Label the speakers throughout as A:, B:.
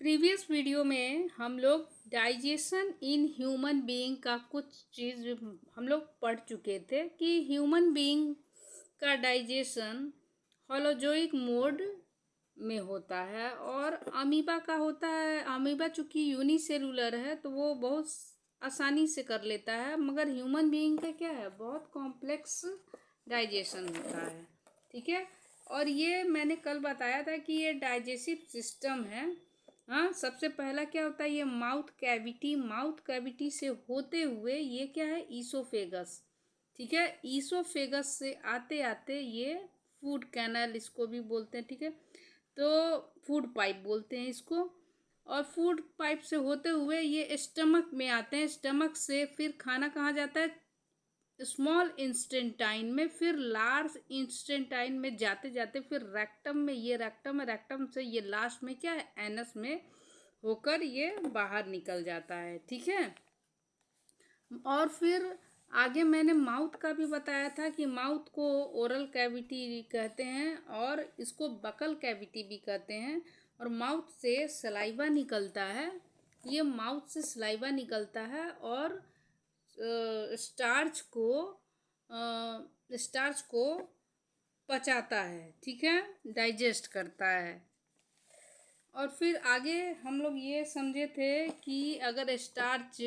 A: Previous video में हम लोग डाइजेशन इन ह्यूमन बीइंग का कुछ चीज़ हम लोग पढ़ चुके थे कि ह्यूमन बीइंग का डाइजेशन होलोजोइक मोड में होता है और अमीबा का होता है। अमीबा चूँकि यूनिसेलुलर है तो वो बहुत आसानी से कर लेता है, मगर ह्यूमन बीइंग का क्या है, बहुत कॉम्प्लेक्स डाइजेशन होता है। ठीक है, और ये मैंने कल बताया था कि ये डाइजेस्टिव सिस्टम है। हाँ, सबसे पहला क्या होता है, ये माउथ कैविटी से होते हुए ये क्या है, ईसोफेगस। ठीक है, ईसोफेगस से आते आते ये फूड कैनल इसको भी बोलते हैं। ठीक है, तो फूड पाइप बोलते हैं इसको। और फूड पाइप से होते हुए ये स्टमक में आते हैं। स्टमक से फिर खाना कहाँ जाता है, स्मॉल इंस्टेंटाइन में, फिर लार्ज इंस्टेंटाइन में जाते जाते फिर रेक्टम में, ये रेक्टम है, रेक्टम से ये लास्ट में क्या है, एनस में होकर ये बाहर निकल जाता है। ठीक है, और फिर आगे मैंने माउथ का भी बताया था कि माउथ को ओरल कैविटी कहते हैं और इसको बकल कैविटी भी कहते हैं। और माउथ से सलाइवा निकलता है, ये माउथ से सलाइवा निकलता है और स्टार्च को पचाता है। ठीक है, डाइजेस्ट करता है। और फिर आगे हम लोग ये समझे थे कि अगर स्टार्च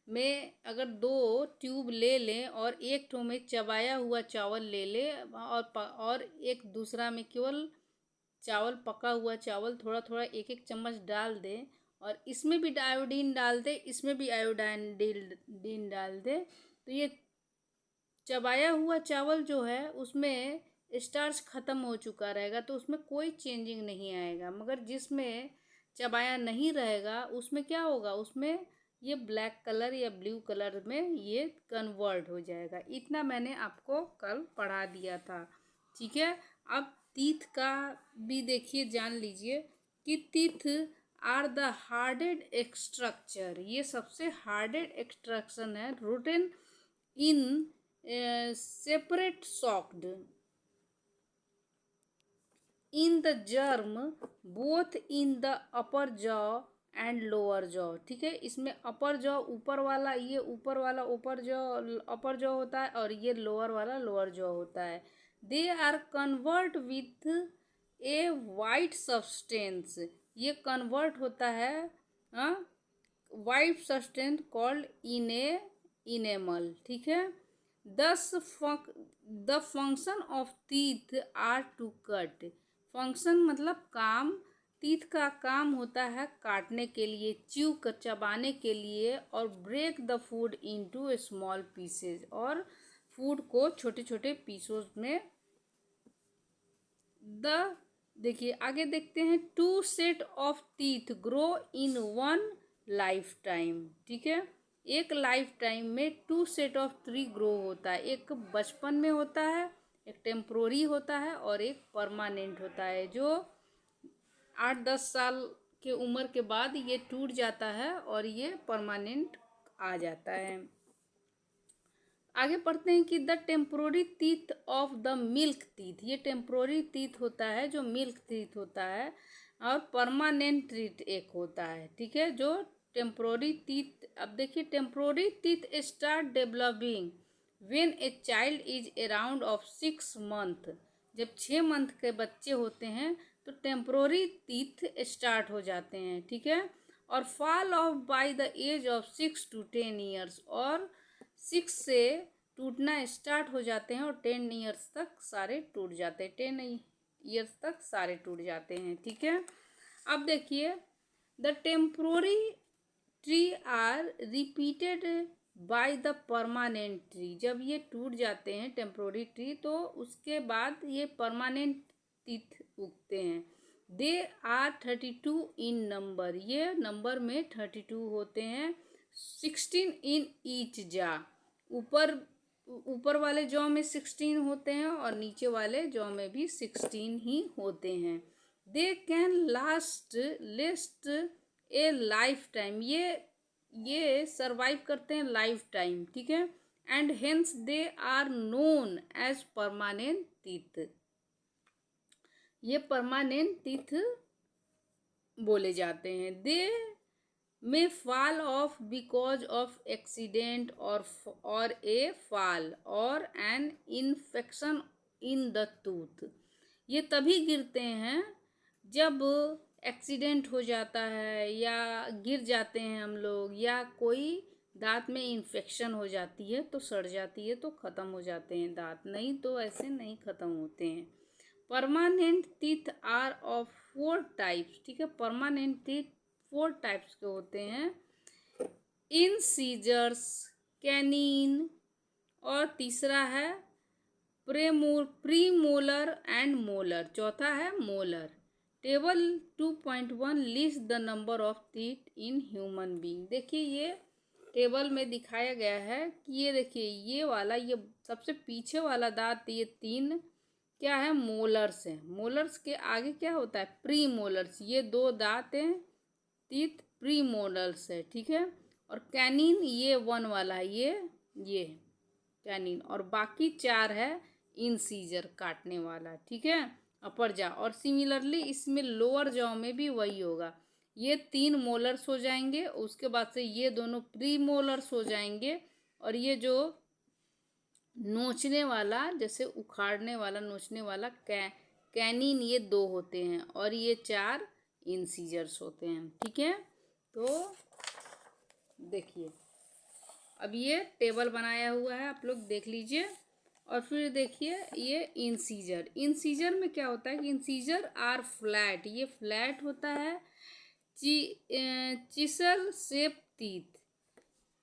A: में अगर दो ट्यूब ले लें और एक ठो में चबाया हुआ चावल ले ले और एक दूसरा में केवल चावल, पका हुआ चावल थोड़ा थोड़ा एक एक चम्मच डाल दें और इसमें भी आयोडीन डाल दे, इसमें भी आयोडीन डाल दे, तो ये चबाया हुआ चावल जो है उसमें स्टार्च ख़त्म हो चुका रहेगा, तो उसमें कोई चेंजिंग नहीं आएगा। मगर जिसमें चबाया नहीं रहेगा उसमें क्या होगा, उसमें ये ब्लैक कलर या ब्लू कलर में ये कन्वर्ट हो जाएगा। इतना मैंने आपको कल पढ़ा दिया था। ठीक है, अब टीथ का भी देखिए, जान लीजिए कि टीथ आर द हार्डेड स्ट्रक्चर, ये सबसे हार्डेड एक्सट्रैक्शन है, रूटेन इन separate socked in the germ both in the upper jaw and lower jaw. ठीक है, इसमें अपर जॉ ऊपर वाला, ये ऊपर वाला अपर जॉ होता है और ये लोअर वाला लोअर जॉ होता है। They are convert with a white substance, ये कन्वर्ट होता है वाइट सब्सटेंस कॉल्ड इनेमल। ठीक है, thus the function of teeth are to cut, function मतलब काम, टीथ का काम होता है काटने के लिए, च्यू कर चबाने के लिए, और break the food into small pieces, और फूड को छोटे छोटे पीसों में देखिए आगे देखते हैं। Two set of teeth grow in one life time. ठीक है, एक लाइफ टाइम में two set of three grow होता है, एक बचपन में होता है, एक टेम्पोररी होता है और एक परमानेंट होता है, जो 8-10 साल के उम्र के बाद ये टूट जाता है और ये परमानेंट आ जाता है। आगे पढ़ते हैं कि the temporary teeth of the milk teeth, ये टेम्पोररी टीथ होता है जो मिल्क टीथ होता है, और परमानेंट टीथ एक होता है। ठीक है, जो टेम्पोररी टीथ, अब देखिए temporary teeth start developing when a child is around of 6 month, जब 6 मंथ के बच्चे होते हैं तो टेम्पोररी टीथ स्टार्ट हो जाते हैं। ठीक है, और fall off by the age of 6 to 10 years, और 6 से टूटना स्टार्ट हो जाते हैं और 10 years तक सारे टूट जाते हैं, 10 years तक सारे टूट जाते हैं। ठीक है, अब देखिए the temporary tree are repeated by the permanent tree, जब ये टूट जाते हैं टेम्पोररी ट्री तो उसके बाद ये परमानेंट टीथ उगते हैं। दे आर 32 इन नंबर, ये नंबर में 32 होते हैं। 16 इन ईच जा, ऊपर वाले जॉ में 16 होते हैं और नीचे वाले जॉ में भी 16 ही होते हैं। They can last a life time, ये सरवाइव करते हैं लाइफ टाइम। ठीक है, and hence they are known as permanent teeth, ये परमानेंट टीथ बोले जाते हैं। दे may fall off because of accident or a fall or an infection in the tooth। ये तभी गिरते हैं जब एक्सीडेंट हो जाता है या गिर जाते हैं हम लोग, या कोई दांत में इन्फेक्शन हो जाती है तो सड़ जाती है तो ख़त्म हो जाते हैं दांत, नहीं तो ऐसे नहीं ख़त्म होते हैं। Permanent teeth are of 4 types. ठीक है, परमानेंट टीथ 4 टाइप्स के होते हैं। इंसीजर्स, कैनीन, और तीसरा है प्रीमोलर एंड मोलर, चौथा है molar. Table 2.1 list the number of teeth in human being. देखिए ये टेबल में दिखाया गया है कि ये देखिए ये वाला, ये सबसे पीछे वाला दांत, ये 3 क्या है, मोलर्स हैं। मोलर्स के आगे क्या होता है, प्री मोलर्स। ये 2 दांत हैं, टीथ प्री मोलर्स है। ठीक है, और कैनिन ये 1 वाला है, ये कैनिन, और बाकी 4 है इंसीजर, काटने वाला। ठीक है, अपर जॉ। और सिमिलरली इसमें लोअर जॉ में भी वही होगा। ये 3 मोलर्स हो जाएंगे, उसके बाद से ये दोनों प्री मोलर्स हो जाएंगे, और ये जो नोचने वाला, जैसे उखाड़ने वाला, नोचने वाला कैनिन, ये 2 होते हैं, और ये 4 इंसीजर्स होते हैं। ठीक है, तो देखिए अब ये टेबल बनाया हुआ है, आप लोग देख लीजिए। और फिर देखिए ये इंसीजर में क्या होता है कि इंसीजर आर फ्लैट, ये फ्लैट होता है। Chisel shape teeth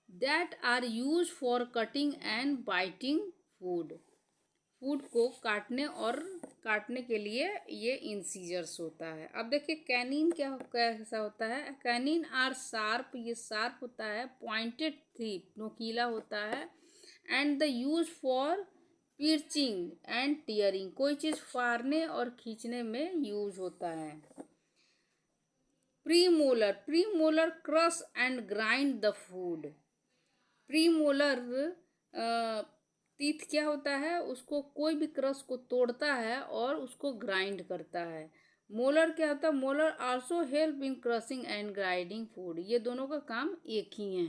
A: that are use for cutting and biting food को काटने के लिए ये इंसीजर्स होता है। अब देखिए कैनिन कैसा होता है। कैनिन आर शार्प, ये शार्प होता है। पॉइंटेड टिप, नोकीला होता है। And the use for piercing and tearing, कोई चीज़ फाड़ने और खींचने में यूज होता है। Premolar crush and grind the food. Premolar teeth क्या होता है, उसको कोई भी क्रश को तोड़ता है और उसको ग्राइंड करता है। मोलर क्या होता है, molar also help in crushing and grinding food. ये दोनों का काम एक ही है।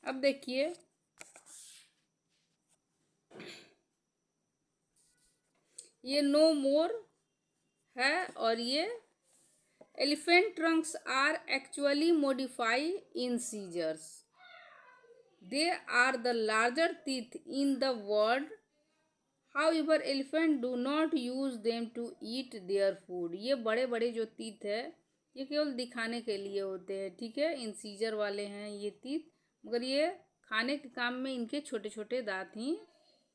A: अब देखिए ये नो मोर है, और ये elephant trunks are actually modify incisors. They are the larger teeth in the world. However, elephants do not use them to eat their food. ये बड़े बड़े जो टीथ है ये केवल दिखाने के लिए होते हैं। ठीक है, इंसीजर वाले हैं ये टीथ, मगर ये खाने के काम में इनके छोटे छोटे दांत ही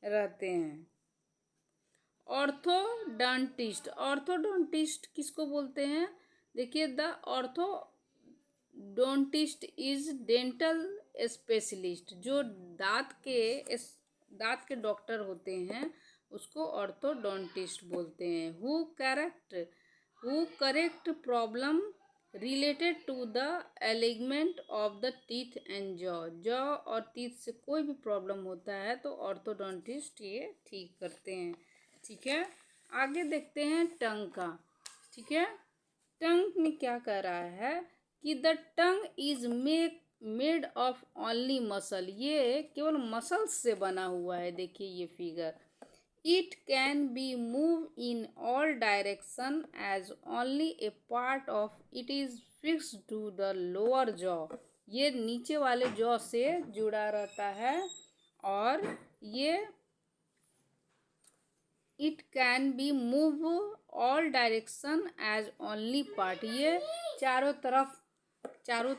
A: रहते हैं। ऑर्थोडोंटिस्ट किसको बोलते हैं, देखिए the orthodontist is dental specialist. जो दांत के डॉक्टर होते हैं उसको ऑर्थोडोंटिस्ट बोलते हैं। Who correct problem related to the alignment of the teeth and jaw और टीथ से कोई भी प्रॉब्लम होता है तो ऑर्थोडोंटिस्ट ये ठीक करते हैं। ठीक है, आगे देखते हैं टंग का। ठीक है, टंग में क्या कह रहा है कि the tongue is made of only muscle. ये केवल मसल्स से बना हुआ है। देखिए ये figure, it can be move in all direction as only a part of it is fix to the lower jaw. ये नीचे वाले जॉ से जुड़ा रहता है, और ये it can be move all direction as only part, ये चारों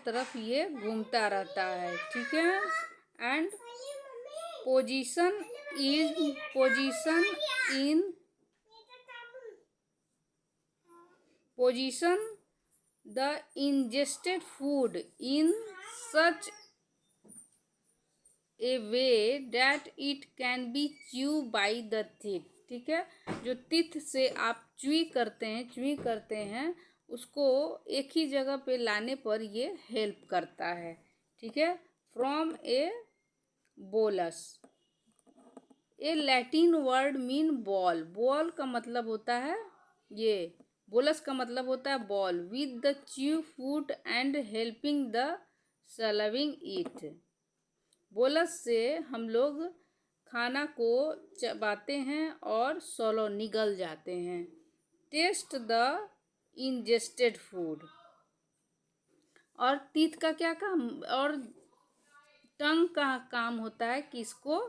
A: तरफ ये घूमता रहता है। ठीक है, and position the ingested food in such a way that it can be chewed by the teeth। ठीक है, जो टीथ से आप च्यूई करते हैं उसको एक ही जगह पे लाने पर ये हेल्प करता है। ठीक है, from A bolus. A Latin word mean ball का मतलब होता है ये बोलस का मतलब होता है ball, with the chew food and helping the swallowing it. Bolus से हम लोग खाना को चबाते हैं और सोलो निगल जाते हैं। Taste the ingested food. और टीथ का क्या काम, और टंग का काम होता है कि इसको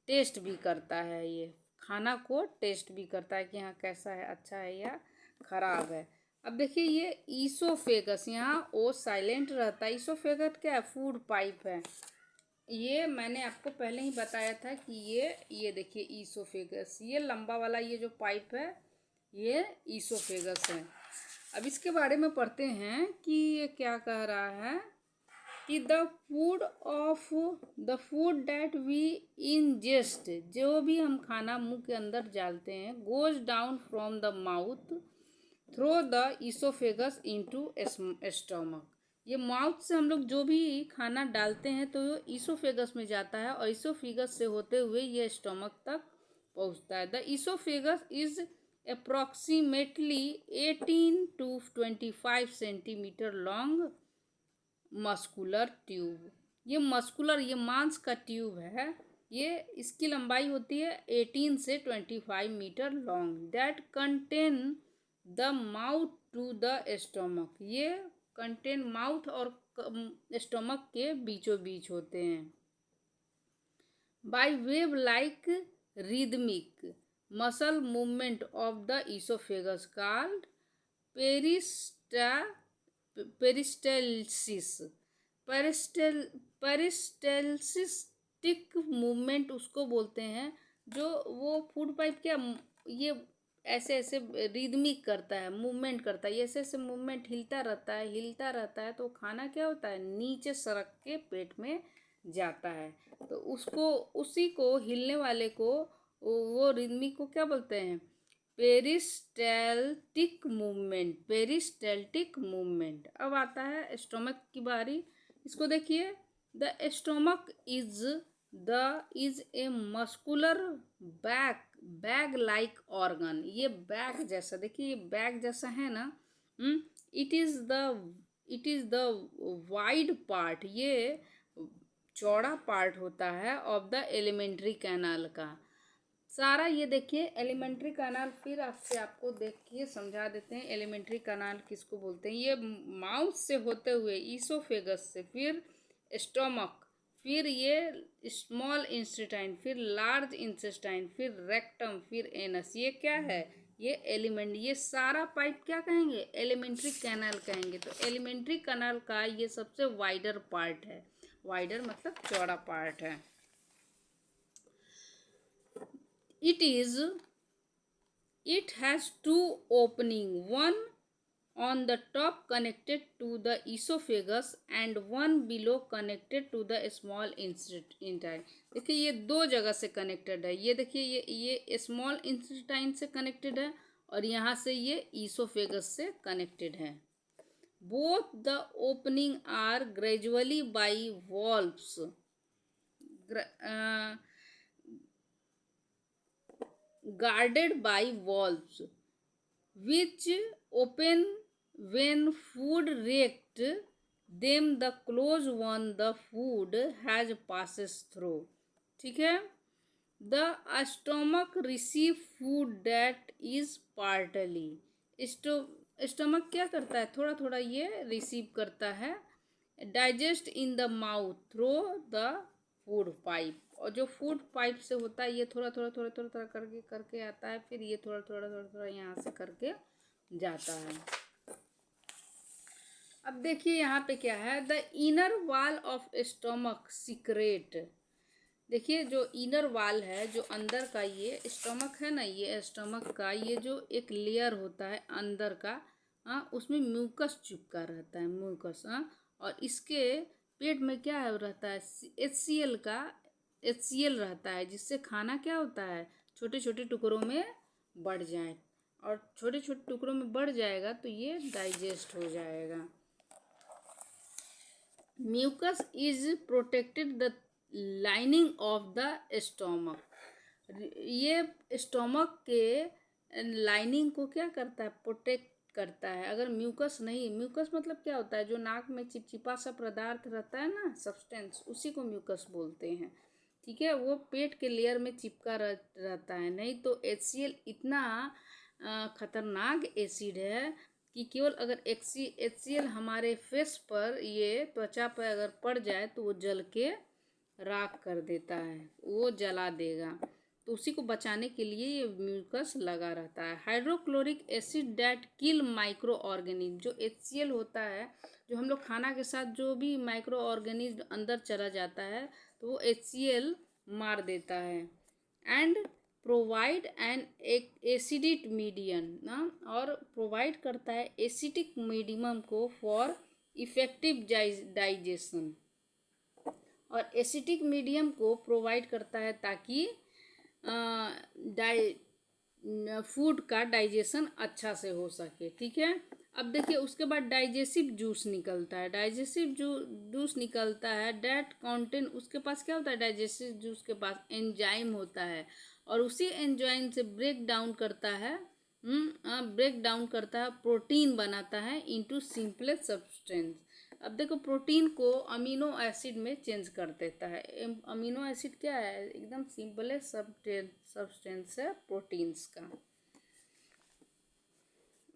A: टेस्ट भी करता है, ये खाना को टेस्ट भी करता है कि हाँ कैसा है, अच्छा है या खराब है। अब देखिए ये ईसोफेगस, यहाँ ओ साइलेंट रहता है। ईसोफेगस क्या है? फूड पाइप है। ये मैंने आपको पहले ही बताया था कि ये देखिए ईसोफेगस, ये लंबा वाला ये जो पाइप है ये ईसोफेगस है। अब इसके बारे में पढ़ते हैं कि ये क्या कह रहा है कि the food that we ingest, जो भी हम खाना मुंह के अंदर डालते हैं, goes down from the mouth through the oesophagus into stomach. ये माउथ से हम लोग जो भी खाना डालते हैं तो ये ईसोफेगस में जाता है और ईसोफेगस से होते हुए ये स्टमक तक पहुंचता है। The oesophagus is approximately 18 to 25 centimetre long muscular tube. ये मस्कुलर, ये मांस का ट्यूब है, ये इसकी लंबाई होती है 18 से 25 metre long. That contain the mouth to the stomach. ये कंटेन माउथ और स्टोमक के बीचों बीच होते हैं। By wave like rhythmic muscle movement of the oesophagus called peristalsis. Peristaltic movement उसको बोलते हैं जो वो फूड पाइप क्या ये ऐसे ऐसे रिदमिक करता है, मूवमेंट करता है, ये ऐसे ऐसे मूवमेंट हिलता रहता है तो खाना क्या होता है, नीचे सरक के पेट में जाता है। तो उसको, उसी को हिलने वाले को, वो रिदमिक को क्या बोलते हैं? पेरिस्टेल्टिक मूवमेंट। पेरिस्टेल्टिक मूवमेंट। अब आता है स्टोमक की बारी। इसको देखिए, the stomach is a muscular bag like organ. ये बैग जैसा, देखिए ये बैग जैसा है ना। It is the wide part, ये चौड़ा पार्ट होता है ऑफ द एलिमेंट्री कैनाल का। सारा ये देखिए एलिमेंट्री कैनाल, फिर आपसे आपको देखिए समझा देते हैं एलिमेंट्री कैनाल किसको बोलते हैं। ये माउथ से होते हुए ईसोफेगस से, फिर स्टोमक, फिर ये स्मॉल इंटेस्टाइन, फिर लार्ज इंटेस्टाइन, फिर रेक्टम, फिर एनस। ये क्या है? ये एलिमेंट, ये सारा पाइप क्या कहेंगे? एलिमेंट्री कैनाल कहेंगे। तो एलिमेंट्री कैनाल का ये सबसे वाइडर पार्ट है। वाइडर मतलब चौड़ा पार्ट है। It has two opening, one on the top connected to the esophagus and one below connected to the small intestine। देखिए ये दो जगह से कनेक्टेड है। ये देखिए ये स्मॉल इंटेस्टाइन से कनेक्टेड है और यहाँ से ये ईसोफेगस से कनेक्टेड है। Both the opening are gradually by valves, guarded by valves which open when food reached them the close one the food has passes through। ठीक है। The stomach receive food that is partly, stomach क्या करता है? थोड़ा थोड़ा ये receive करता है। Digest in the mouth through the food pipe, और जो फूड पाइप से होता है ये थोड़ा थोड़ा थोड़ा थोड़ा थोड़ा करके करके आता है, फिर ये थोड़ा थोड़ा थोड़ा थोड़ा यहाँ से करके जाता है। अब देखिए यहाँ पे क्या है, the inner wall of stomach secret. देखिए जो इनर वॉल है, जो अंदर का ये स्टोमक है ना, ये स्टोमक का ये जो एक लेयर होता है अंदर का, उसमें म्यूकस चिपका रहता है, म्यूकस। और इसके पेट में क्या है रहता है? HCl रहता है, जिससे खाना क्या होता है, छोटे छोटे टुकड़ों में बढ़ जाए, और छोटे छोटे टुकड़ों में बढ़ जाएगा तो ये डाइजेस्ट हो जाएगा। Mucus is protected the lining of the stomach. ये स्टोमक के लाइनिंग को क्या करता है? करता है। अगर म्यूकस नहीं, म्यूकस मतलब क्या होता है, जो नाक में चिपचिपा सा पदार्थ रहता है ना, सब्सटेंस, उसी को म्यूकस बोलते हैं। ठीक है, वो पेट के लेयर में चिपका रहता है। नहीं तो HCl इतना खतरनाक एसिड है कि केवल अगर HCl हमारे फेस पर, ये त्वचा पर अगर पड़ जाए तो वो जल के राख कर देता है, वो जला देगा। तो उसी को बचाने के लिए ये म्यूकस लगा रहता है। Hydrochloric acid that kill micro organism, जो HCl होता है, जो हम लोग खाना के साथ जो भी माइक्रो ऑर्गेनिज्म अंदर चला जाता है तो वो HCl मार देता है। And provide an acidic medium ना, और प्रोवाइड करता है एसिडिक मीडियम को फॉर इफेक्टिव डाइजेशन, और एसिडिक मीडियम को प्रोवाइड करता है ताकि फूड का डाइजेशन अच्छा से हो सके। ठीक है, अब देखिए उसके बाद डाइजेसिव जूस निकलता है। डाइजेसिव जूस निकलता है डेट कंटेन, उसके पास क्या होता है, डाइजेसिव जूस के पास एंजाइम होता है, और उसी एंजाइम से ब्रेक डाउन करता है प्रोटीन बनाता है इनटू सिंपलेस्ट सब्सटेंस। अब देखो प्रोटीन को अमीनो एसिड में चेंज कर देता है। अमीनो एसिड क्या है, एकदम सिंपलेस्ट सब्सटेंस है प्रोटीन्स का।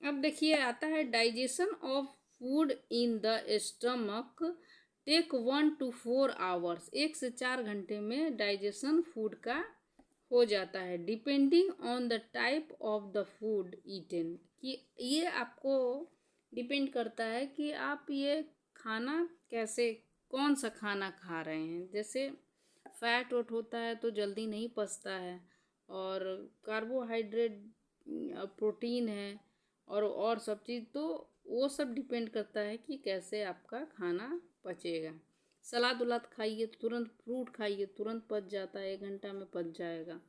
A: अब देखिए आता है digestion of food in the stomach take 1 to 4 hours, 1 से 4 घंटे में डाइजेशन फूड का हो जाता है, depending on the type of the food eaten. कि ये आपको डिपेंड करता है कि आप ये खाना कैसे, कौन सा खाना खा रहे हैं। जैसे फैट वोट होता है तो जल्दी नहीं पचता है, और कार्बोहाइड्रेट, प्रोटीन है, और सब चीज़, तो वो सब डिपेंड करता है कि कैसे आपका खाना पचेगा। सलाद उलाद खाइए तो तुरंत, फ्रूट खाइए तुरंत पच जाता है, 1 घंटा में पच जाएगा।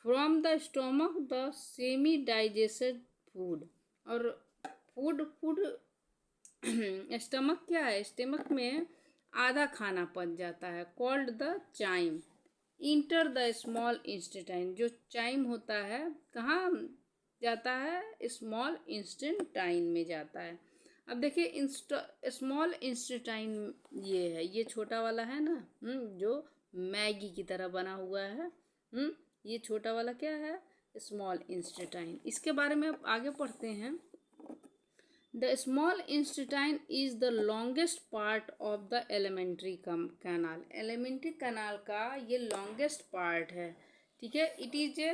A: From the stomach the semi digested food, और फूड स्टमक क्या है, स्टमक में आधा खाना पच जाता है, called the chyme. Enter the small intestine, जो चाइम होता है कहाँ जाता है, स्मॉल इंस्टेटाइन में जाता है। अब देखिए स्मॉल इंस्टेटाइन ये है, ये छोटा वाला है ना, जो मैगी की तरह बना हुआ है, ये छोटा वाला क्या है, स्मॉल इंस्टेटाइन। इसके बारे में अब आगे पढ़ते हैं। The small intestine is the longest part of the alimentary canal. Alimentary canal का ये लॉन्गेस्ट पार्ट है। ठीक है, it is a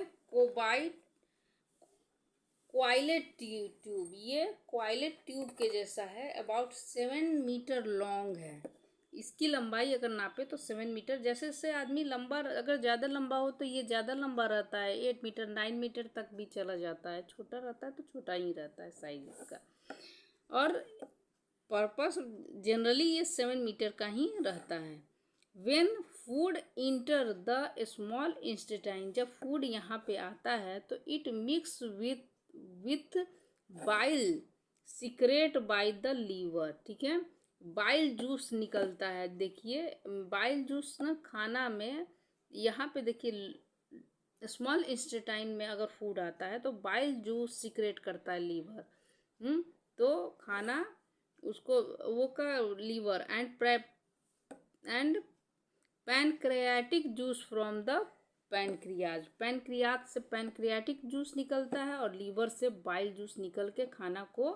A: coiled tube, ये क्वाइलेट ट्यूब के जैसा है, अबाउट 7 मीटर लॉन्ग है। इसकी लंबाई अगर नापे तो 7 मीटर, जैसे जैसे आदमी लंबा, अगर ज़्यादा लंबा हो तो ये ज़्यादा लंबा रहता है, 8 मीटर 9 मीटर तक भी चला जाता है। छोटा रहता है तो छोटा ही रहता है साइज इसका, और पर्पस जनरली ये 7 मीटर का ही रहता है। When food enter the small intestine, जब फूड यहाँ पे आता है तो it mix with bile secrete by the liver. ठीक है, बाइल जूस निकलता है। देखिए बाइल जूस ना खाना में, यहाँ पे देखिए स्मॉल इंस्टेटाइन में अगर फूड आता है तो बाइल जूस सीक्रेट करता है लीवर, तो खाना उसको वो का liver and pancreatic juice from the pancreas से पैनक्रियाटिक जूस निकलता है, और लीवर से बाइल जूस निकल के खाना को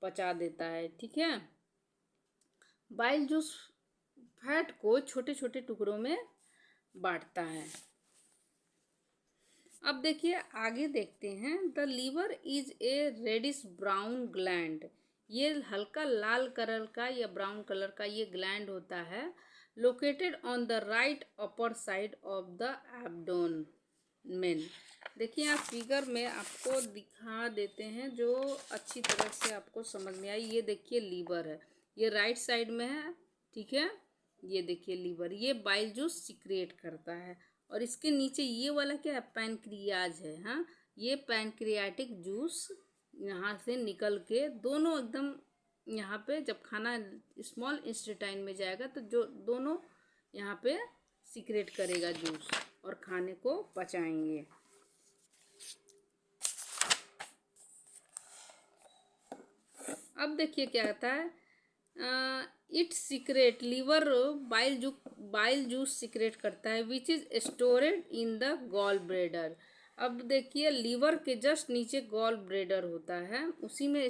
A: पचा देता है। ठीक है, बाइल जूस फैट को छोटे छोटे टुकड़ों में बांटता है। अब देखिए आगे देखते हैं। The liver is a reddish brown gland, ये हल्का लाल कलर का या ब्राउन कलर का ये ग्लैंड होता है, located on the right upper side of the abdomen. देखिए आप फिगर में आपको दिखा देते हैं जो अच्छी तरह से आपको समझ में आई। ये देखिए लीवर है, ये राइट साइड में है। ठीक है, ये देखिए लीवर, ये बाइल जूस सीक्रेट करता है, और इसके नीचे ये वाला क्या है, पैनक्रियाज है। हाँ, ये पैनक्रियाटिक जूस यहाँ से निकल के दोनों एकदम यहाँ पे जब खाना स्मॉल इंस्टेटाइन में जाएगा तो जो दोनों यहाँ पे सीक्रेट करेगा जूस, और खाने को पचाएंगे। अब देखिए क्या कहता है, it secrete liver bile juice secrete करता है which is stored in the gall bladder. अब देखिए लीवर के जस्ट नीचे गॉल ब्लेडर होता है, उसी में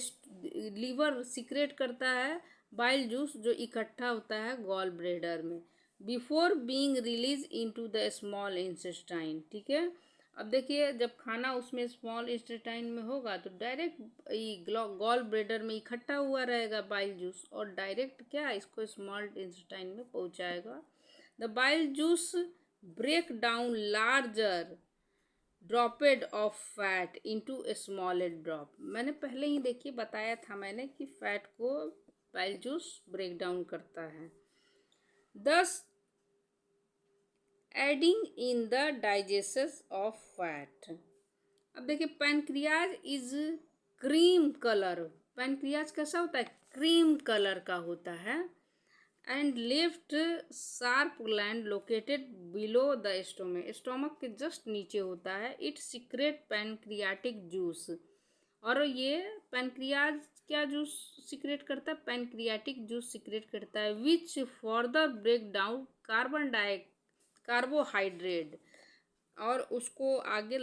A: लीवर सीक्रेट करता है बाइल जूस जो इकट्ठा होता है गॉल ब्लेडर में before being release into the small intestine. ठीक है, अब देखिए जब खाना उसमें स्मॉल इंटेस्टाइन में होगा तो डायरेक्ट गॉल ब्लेडर में इकट्ठा हुआ रहेगा बाइल जूस और डायरेक्ट क्या इसको स्मॉल इंटेस्टाइन में पहुंचाएगा। The bile juice break down larger droplets of fat into a smaller drop. मैंने पहले ही देखिए बताया था मैंने कि फैट को बाइल जूस ब्रेक डाउन करता है। दस adding in the digestion of fat. अब देखिए pancreas is cream colour. Pancreas कैसा होता है? क्रीम कलर का होता है। And left sharp gland located below the stomach. Stomach के जस्ट नीचे होता है। It secret pancreatic juice. और ये पैनक्रियाज क्या जूस सीक्रेट करता है? पैनक्रियाटिक जूस सीक्रेट करता है which for the break down carbohydrate. और उसको आगे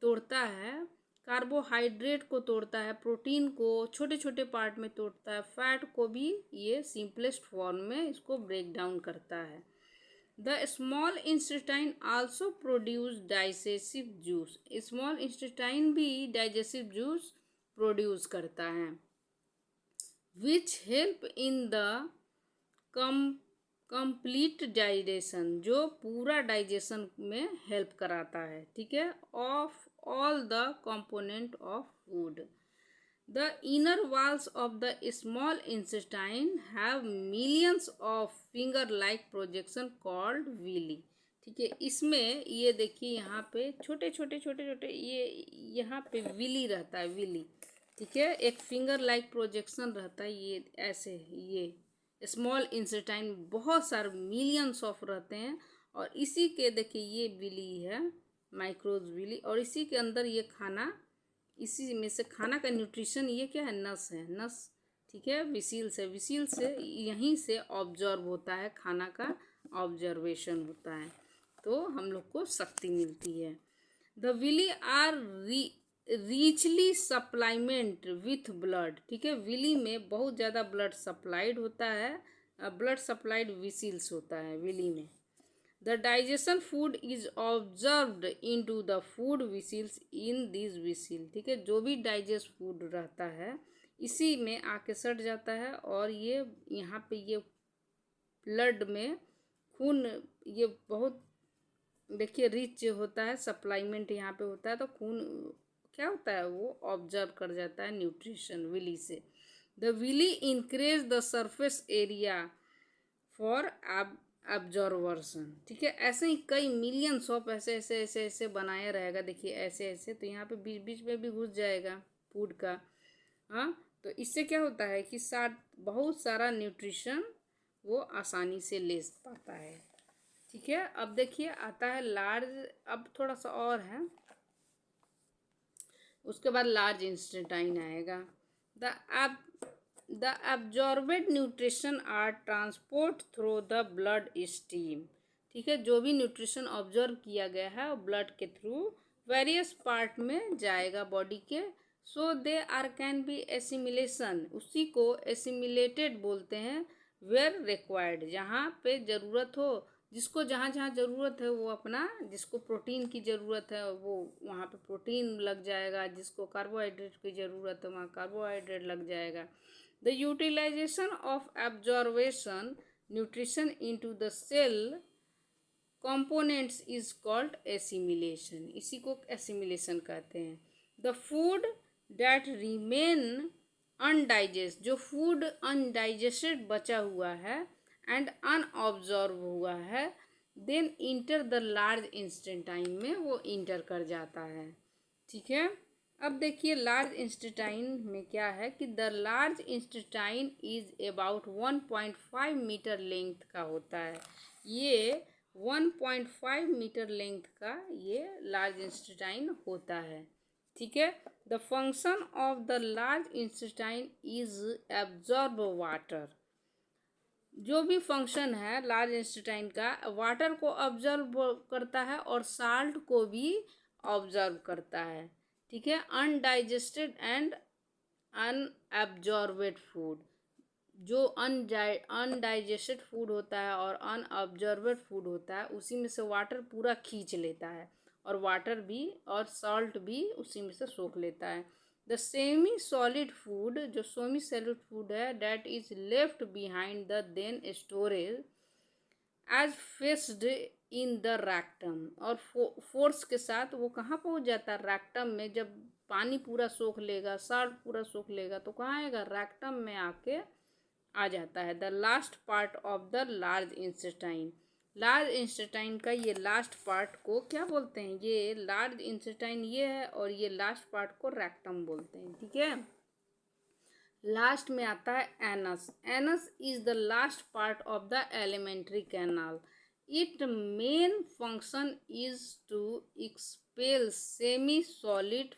A: तोड़ता है, कार्बोहाइड्रेट को तोड़ता है, प्रोटीन को छोटे छोटे पार्ट में तोड़ता है, फैट को भी ये सिंपलेस्ट फॉर्म में इसको ब्रेक डाउन करता है। The small intestine also produce digestive juice. Small intestine भी डाइजेस्टिव जूस प्रोड्यूस करता है which help in the complete digestion, जो पूरा डाइजेशन में हेल्प कराता है। ठीक है, of all the component of food. The inner walls of the small intestine have millions of finger like projection called villi. ठीक है, इसमें ये देखिए यहाँ पे छोटे छोटे छोटे छोटे ये यहाँ पे विली रहता है, विली। ठीक है, एक फिंगर लाइक प्रोजेक्शन रहता है, ये ऐसे ये स्मॉल इंटेस्टाइन बहुत सारे मिलियंस ऑफ रहते हैं। और इसी के देखिए ये विली है, माइक्रोज विली, और इसी के अंदर ये खाना, इसी में से खाना का न्यूट्रिशन ये क्या है? नस है, नस। ठीक है, विसील से यहीं से ऑब्जर्व होता है, खाना का ऑब्जर्वेशन होता है, तो हम लोग को शक्ति मिलती है। The villi are richly supplement with blood. ठीक है, विली में बहुत ज़्यादा ब्लड सप्लाइड होता है, ब्लड सप्लाइड विसिल्स होता है विली में। The digestion food is observed into the food vessels in this vessel. ठीक है, जो भी डाइजेस्ट फूड रहता है इसी में आके सट जाता है और ये यहाँ पे ये ब्लड में खून ये बहुत देखिए रिच होता है, सप्लाइमेंट यहाँ पे होता है, तो खून क्या होता है वो ऑब्जर्व कर जाता है न्यूट्रिशन विली से। The villi increase the surface area for absorption. ठीक है, ऐसे ही कई मिलियंस ऑफ ऐसे ऐसे ऐसे ऐसे बनाया रहेगा, देखिए ऐसे ऐसे, तो यहाँ पे बीच बीच में भी घुस जाएगा फूड का। हाँ, तो इससे क्या होता है कि बहुत सारा न्यूट्रिशन वो आसानी से ले पाता है। ठीक है, अब देखिए आता है लार्ज, अब थोड़ा सा और है, उसके बाद लार्ज इंटेस्टाइन आएगा। The absorbed nutrition are transport through the blood stream. ठीक है, जो भी न्यूट्रिशन ऑब्जर्व किया गया है वो ब्लड के थ्रू वेरियस पार्ट में जाएगा बॉडी के। So they are can be assimilation, उसी को एसिमिलेटेड बोलते हैं। वेयर रिक्वायर्ड, जहाँ पे ज़रूरत हो, जिसको जहाँ जहाँ ज़रूरत है वो अपना, जिसको प्रोटीन की ज़रूरत है वो वहाँ पे प्रोटीन लग जाएगा, जिसको कार्बोहाइड्रेट की ज़रूरत है वहाँ कार्बोहाइड्रेट लग जाएगा। The utilization of absorption nutrition into the cell components is called assimilation. इसी को एसिमिलेशन कहते हैं। The food that remain undigested, जो फूड अनडाइजेस्टेड बचा हुआ है एंड अनऑब्जर्व हुआ है, then enter the large intestine में वो इंटर कर जाता है। ठीक है, अब देखिए लार्ज इंटेस्टाइन में क्या है कि the large intestine is about 1.5 metre length का होता है। ये 1.5 मीटर लेंथ का ये लार्ज इंटेस्टाइन होता है। ठीक है, the function of the large intestine is absorb water. जो भी फंक्शन है लार्ज इंटेस्टाइन का, वाटर को ऑब्जर्व करता है और साल्ट को भी ऑब्जर्व करता है। ठीक है। अनडाइजेस्टेड एंड अनएब्जॉर्बेड फूड, जो अनडाइजेस्टेड फूड होता है और अनऑब्जर्बेड फूड होता है, उसी में से वाटर पूरा खींच लेता है और वाटर भी और सॉल्ट भी उसी में से सोख लेता है। द सेमी सॉलिड फूड, जो सेमी सॉलिड फूड है, that is left behind the then storage as fixed in the rectum, और फोर्स के साथ वो कहाँ पहुँच जाता है, रैक्टम में। जब पानी पूरा सोख लेगा, सॉल्ट पूरा सोख लेगा, तो कहाँ आएगा, रैक्टम में आके आ जाता है। The last part of the large intestine, large intestine का ये लास्ट पार्ट को क्या बोलते हैं, ये लार्ज इंटेस्टाइन ये है और ये लास्ट पार्ट को रैक्टम बोलते हैं। ठीक है। लास्ट में आता है anus. Anus is the last part of the alimentary canal. It main function is to expel semi solid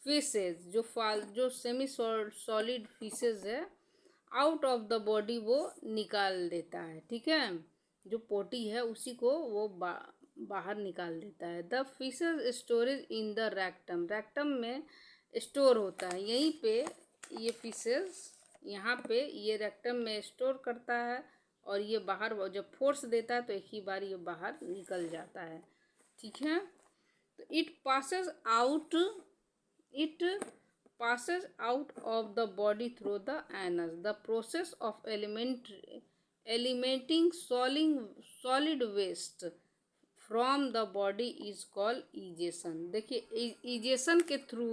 A: faeces, जो सेमी सॉलिड फिशेज है, आउट ऑफ द बॉडी वो निकाल देता है। ठीक है। जो पोटी है उसी को वो बाहर निकाल देता है। The fishes storage in the rectum, rectum में स्टोर होता है। यहीं पे ये फिशेज यहाँ पे ये रैक्टम में स्टोर करता है और ये बाहर जब फोर्स देता है तो एक ही बार ये बाहर निकल जाता है। ठीक है। तो it passes out of the body through the anus. The process of eliminating solid waste from the body is called ejection. देखिए ejection के थ्रू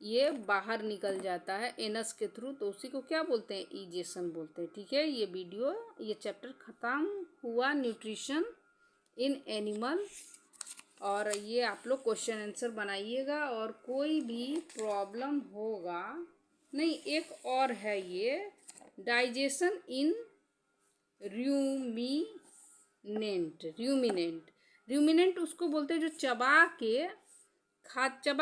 A: ये बाहर निकल जाता है एनस के थ्रू, तो उसी को क्या बोलते हैं, इजेशन बोलते हैं। ठीक है। ये चैप्टर ख़त्म हुआ, न्यूट्रिशन इन एनिमल। और ये आप लोग क्वेश्चन आंसर बनाइएगा, और कोई भी प्रॉब्लम होगा नहीं, एक और है ये डाइजेशन इन रूमिनेंट उसको बोलते हैं जो चबा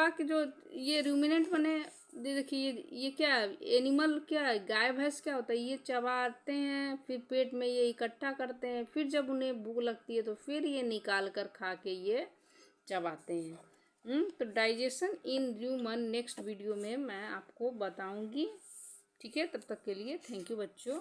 A: के जो ये रूमिनेंट बने। देखिए ये क्या है, एनिमल क्या है, गाय भैंस क्या होता है, ये चबाते हैं, फिर पेट में ये इकट्ठा करते हैं, फिर जब उन्हें भूख लगती है तो फिर ये निकाल कर खा के ये चबाते हैं। तो digestion in human next video में मैं आपको बताऊंगी। ठीक है। तब तक के लिए थैंक यू बच्चों।